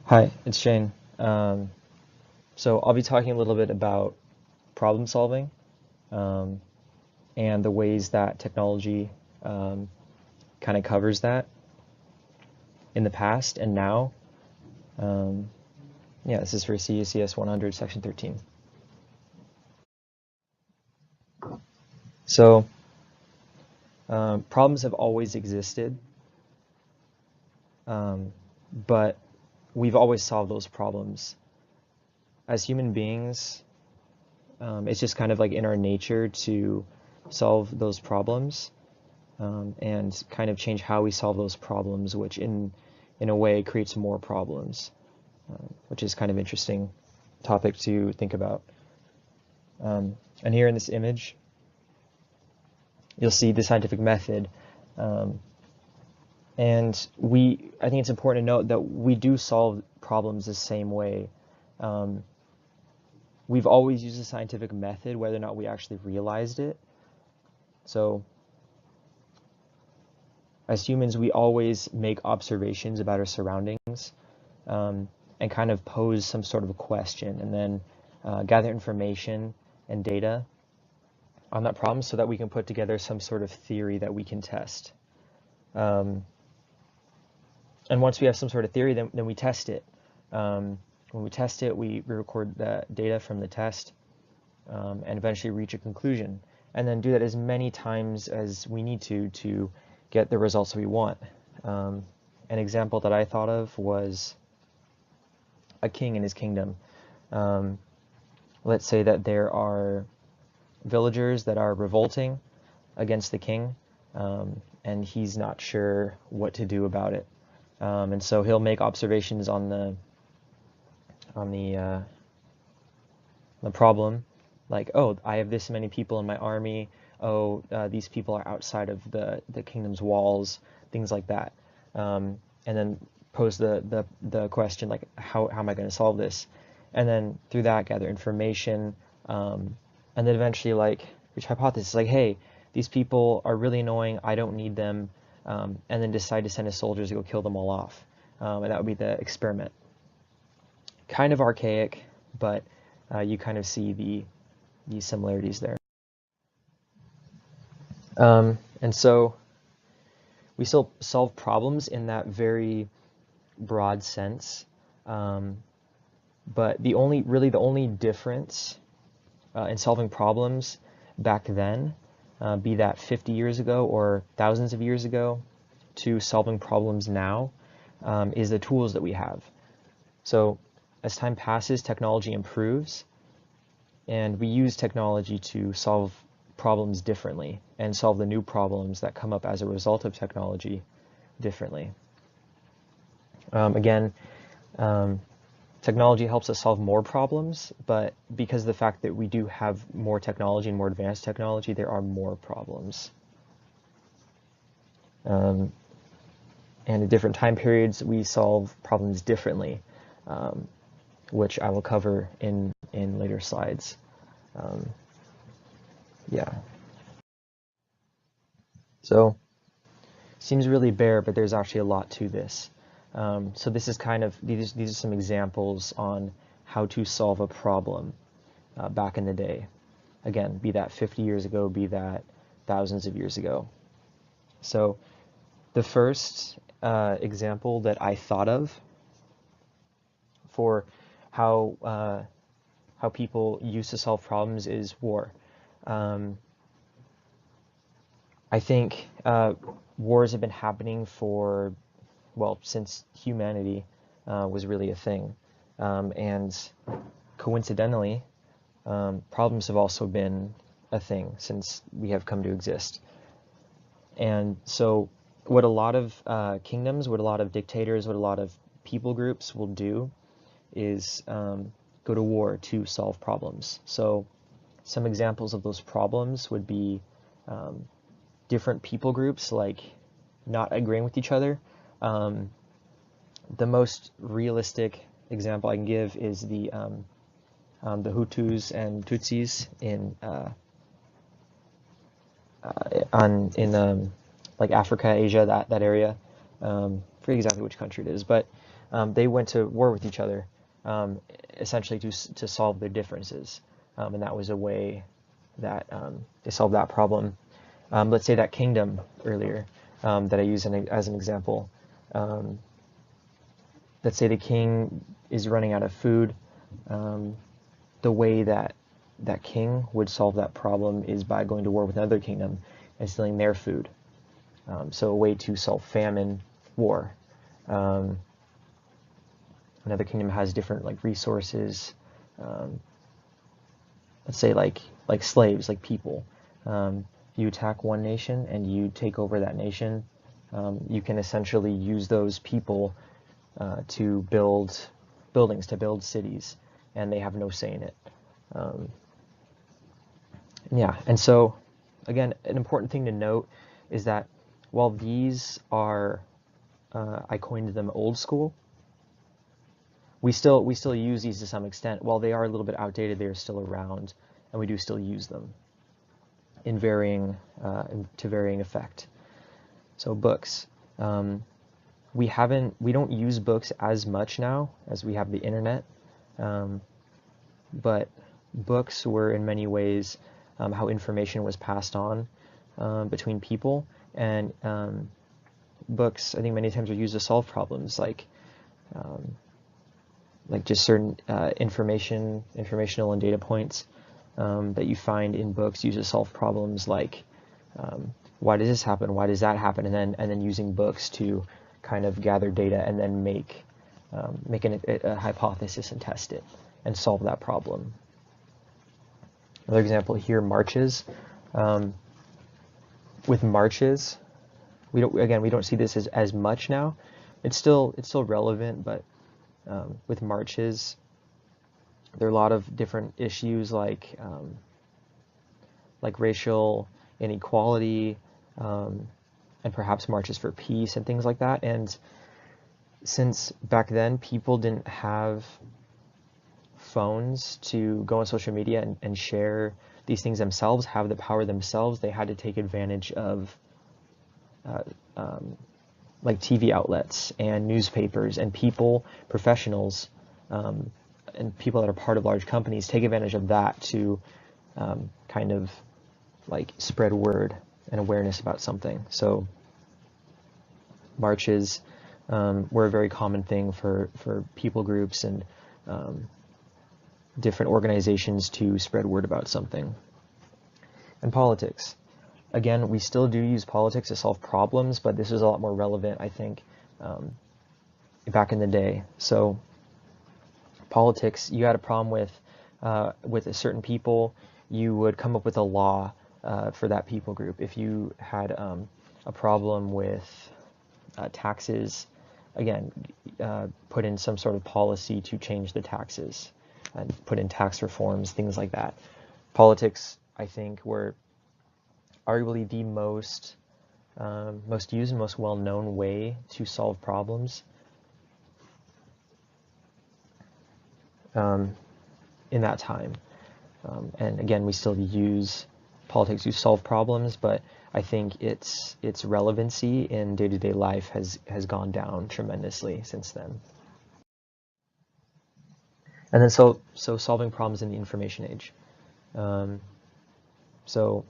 Hi, it's Shane. So I'll be talking a little bit about problem solving um, and the ways that technology kind of covers that in the past and now. Um, yeah, this is for CECS 100, Section 13. So problems have always existed, um, but we've always solved those problems. As human beings, it's just kind of like in our nature to solve those problems. And kind of change how we solve those problems, which in a way creates more problems, which is kind of interesting topic to think about. And here in this image, you'll see the scientific method. Um, and I think it's important to note that we do solve problems the same way. Um, we've always used the scientific method, whether or not we actually realized it. So as humans, we always make observations about our surroundings, and kind of pose some sort of a question, and then gather information and data on that problem so that we can put together some sort of theory that we can test. Um, and once we have some sort of theory, then we test it. When we test it, we record the data from the test, and eventually reach a conclusion. And then do that as many times as we need to get the results we want. An example that I thought of was a king in his kingdom. Let's say that there are villagers that are revolting against the king, and he's not sure what to do about it. And so he'll make observations on the problem, like, oh, I have this many people in my army. Oh, these people are outside of the kingdom's walls, things like that. And then pose the question, like, how am I going to solve this? And then through that, gather information, and then eventually, like, reach hypothesis, like, hey, these people are really annoying, I don't need them, and then decide to send his soldiers to go kill them all off. And that would be the experiment. Kind of archaic, but you kind of see the similarities there. And so we still solve problems in that very broad sense, but the only difference in solving problems back then, be that 50 years ago or thousands of years ago, to solving problems now, is the tools that we have. So as time passes, technology improves, and we use technology to solve problems differently and solve the new problems that come up as a result of technology differently. Again, technology helps us solve more problems, but because of the fact that we do have more technology and more advanced technology, there are more problems. And at different time periods, we solve problems differently, which I will cover in later slides. Yeah. So, seems really bare, but there's actually a lot to this. So this is kind of, these are some examples on how to solve a problem back in the day. Again, be that 50 years ago, be that thousands of years ago. So the first example that I thought of for how people used to solve problems is war. I think wars have been happening for, well, since humanity was really a thing. And coincidentally, problems have also been a thing since we have come to exist. And so what a lot of kingdoms, what a lot of dictators, what a lot of people groups will do is go to war to solve problems. So some examples of those problems would be different people groups, like, not agreeing with each other. The most realistic example I can give is the Hutus and Tutsis in like Africa, Asia, that area, forget exactly which country it is, but they went to war with each other, essentially to solve their differences, and that was a way that they solved that problem. Let's say that kingdom earlier that I used as an example. Let's say the king is running out of food. The way that that king would solve that problem is by going to war with another kingdom and stealing their food. So a way to solve famine, war. Another kingdom has different like resources. Let's say like slaves, like people. You attack one nation and you take over that nation. You can essentially use those people to build buildings, to build cities, and they have no say in it. Yeah, and so again, an important thing to note is that while these are, I coined them old school, we still use these to some extent. While they are a little bit outdated, they are still around, and we do still use them in to varying effect. So books. We don't use books as much now as we have the internet, but books were in many ways how information was passed on between people, and books I think many times are used to solve problems like just certain informational and data points that you find in books used to solve problems like why does this happen, why does that happen, and then using books to kind of gather data and then make a hypothesis and test it and solve that problem. Another example here, marches. With marches, we don't see this as much now. It's still relevant, but with marches, there are a lot of different issues like racial inequality, and perhaps marches for peace and things like that. And since back then people didn't have phones to go on social media and share these things themselves, have the power themselves, they had to take advantage of like TV outlets and newspapers and professionals, and people that are part of large companies take advantage of that to kind of like spread word and awareness about something. So marches were a very common thing for people groups and different organizations to spread word about something. And politics. Again, we still do use politics to solve problems, but this is a lot more relevant, I think, back in the day. So politics, you had a problem with a certain people, you would come up with a law for that people group. If you had a problem with taxes, again, put in some sort of policy to change the taxes and put in tax reforms, things like that. Politics, I think, were arguably the most used and most well-known way to solve problems in that time. And again, we still use politics to solve problems, but I think its relevancy in day-to-day life has gone down tremendously since then. And then so solving problems in the information age. So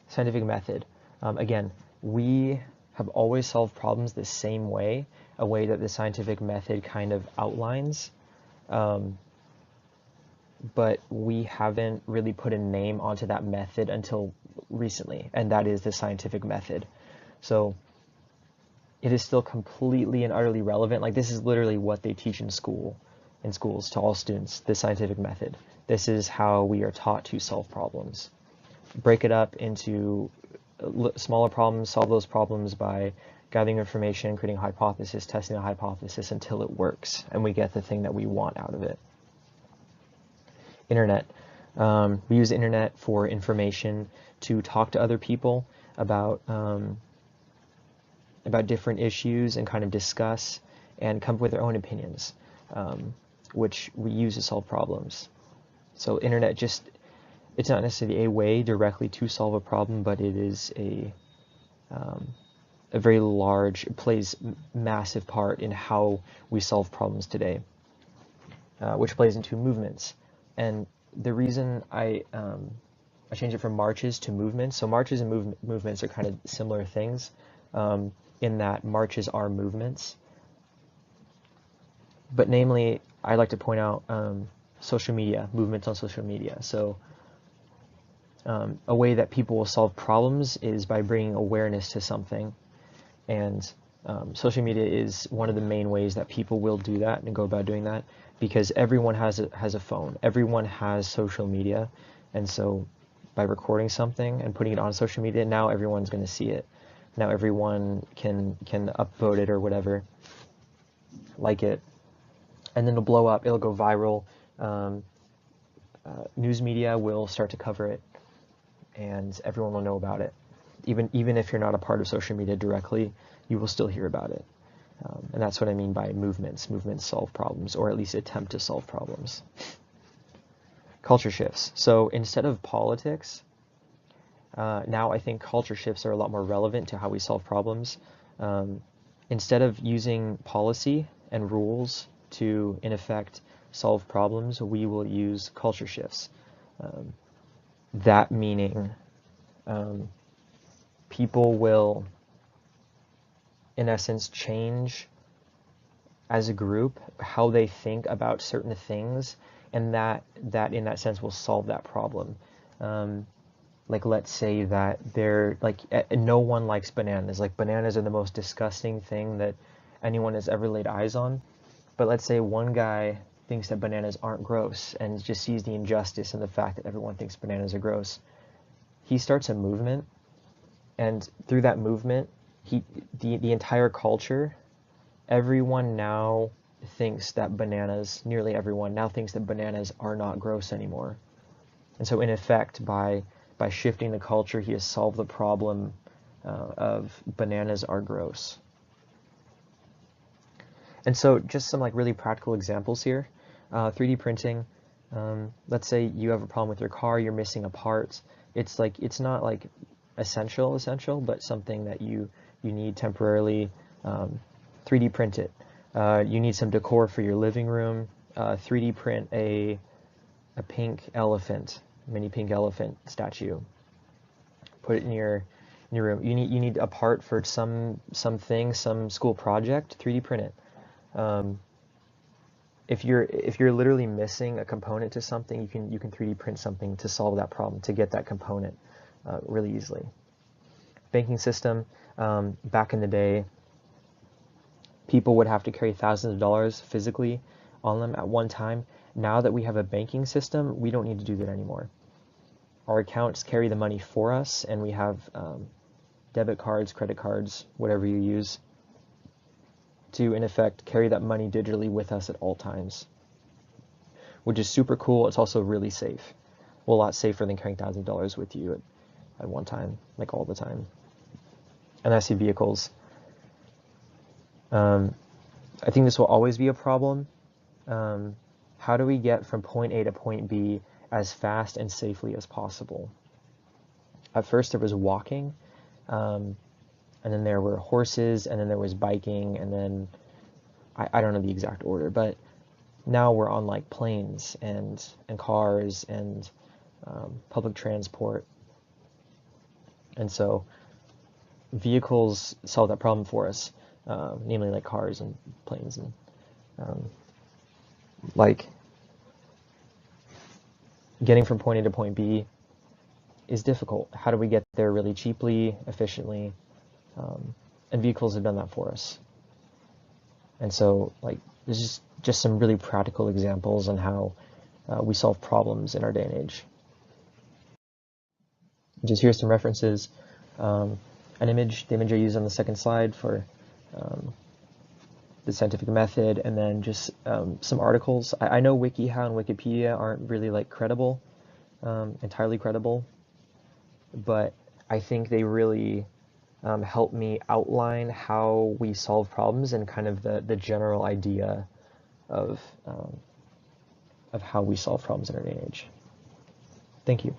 scientific method. Again, we have always solved problems the same way, a way that the scientific method kind of outlines. But we haven't really put a name onto that method until recently, and that is the scientific method. So it is still completely and utterly relevant. Like, this is literally what they teach in schools to all students, the scientific method. This is how we are taught to solve problems. Break it up into smaller problems, solve those problems by gathering information, creating a hypothesis, testing a hypothesis until it works, and we get the thing that we want out of it. Internet. We use the internet for information, to talk to other people about different issues and kind of discuss and come up with their own opinions, which we use to solve problems. So internet it's not necessarily a way directly to solve a problem, but it is a very large, it plays massive part in how we solve problems today, which plays into movements. And the reason I changed it from marches to movements. So marches and movements are kind of similar things, in that marches are movements. But namely, I like to point out social media, movements on social media. So a way that people will solve problems is by bringing awareness to something. And social media is one of the main ways that people will do that and go about doing that, because everyone has a phone. Everyone has social media. And so by recording something and putting it on social media, now everyone's going to see it. Now everyone can upvote it or whatever, like it, and then it'll blow up, it'll go viral. News media will start to cover it, and everyone will know about it. Even if you're not a part of social media directly, you will still hear about it. And that's what I mean by movements. Movements solve problems, or at least attempt to solve problems. Culture shifts. So instead of politics, now I think culture shifts are a lot more relevant to how we solve problems. Instead of using policy and rules to, in effect, solve problems, we will use culture shifts. That meaning people will, in essence, change as a group how they think about certain things, and that in that sense will solve that problem. Like, let's say that no one likes bananas. Like, bananas are the most disgusting thing that anyone has ever laid eyes on. But let's say one guy thinks that bananas aren't gross and just sees the injustice in the fact that everyone thinks bananas are gross. He starts a movement, and through that movement, the entire culture, everyone now thinks that nearly everyone now thinks that bananas are not gross anymore. And so in effect, by shifting the culture, he has solved the problem of bananas are gross. And so just some really practical examples here. 3D printing. Let's say you have a problem with your car, you're missing a part. It's not like essential, but something that you need temporarily. 3D print it. You need some decor for your living room. 3D print a pink elephant, mini pink elephant statue. Put it in your room. You need a part for some school project. 3D print it. If you're literally missing a component to something, you can 3D print something to solve that problem, to get that component really easily. Banking system. Back in the day, people would have to carry thousands of dollars physically on them at one time. Now that we have a banking system, we don't need to do that anymore. Our accounts carry the money for us, and we have debit cards, credit cards, whatever you use, to, in effect, carry that money digitally with us at all times, which is super cool. It's also really safe. Well, a lot safer than carrying thousands of dollars with you at one time, like all the time. And I see vehicles. I think this will always be a problem. How do we get from point A to point B as fast and safely as possible? At first there was walking, and then there were horses, and then there was biking, and then I don't know the exact order, but now we're on planes and cars and public transport. And so vehicles solve that problem for us, namely cars and planes, and getting from point A to point B is difficult. How do we get there really cheaply, efficiently? And vehicles have done that for us. And so there's just some really practical examples on how we solve problems in our day and age. Just here's some references. The image I use on the second slide for the scientific method, and then just some articles. I know WikiHow and Wikipedia aren't really credible, entirely credible, but I think they really help me outline how we solve problems and kind of the general idea of how we solve problems in our day and age. Thank you.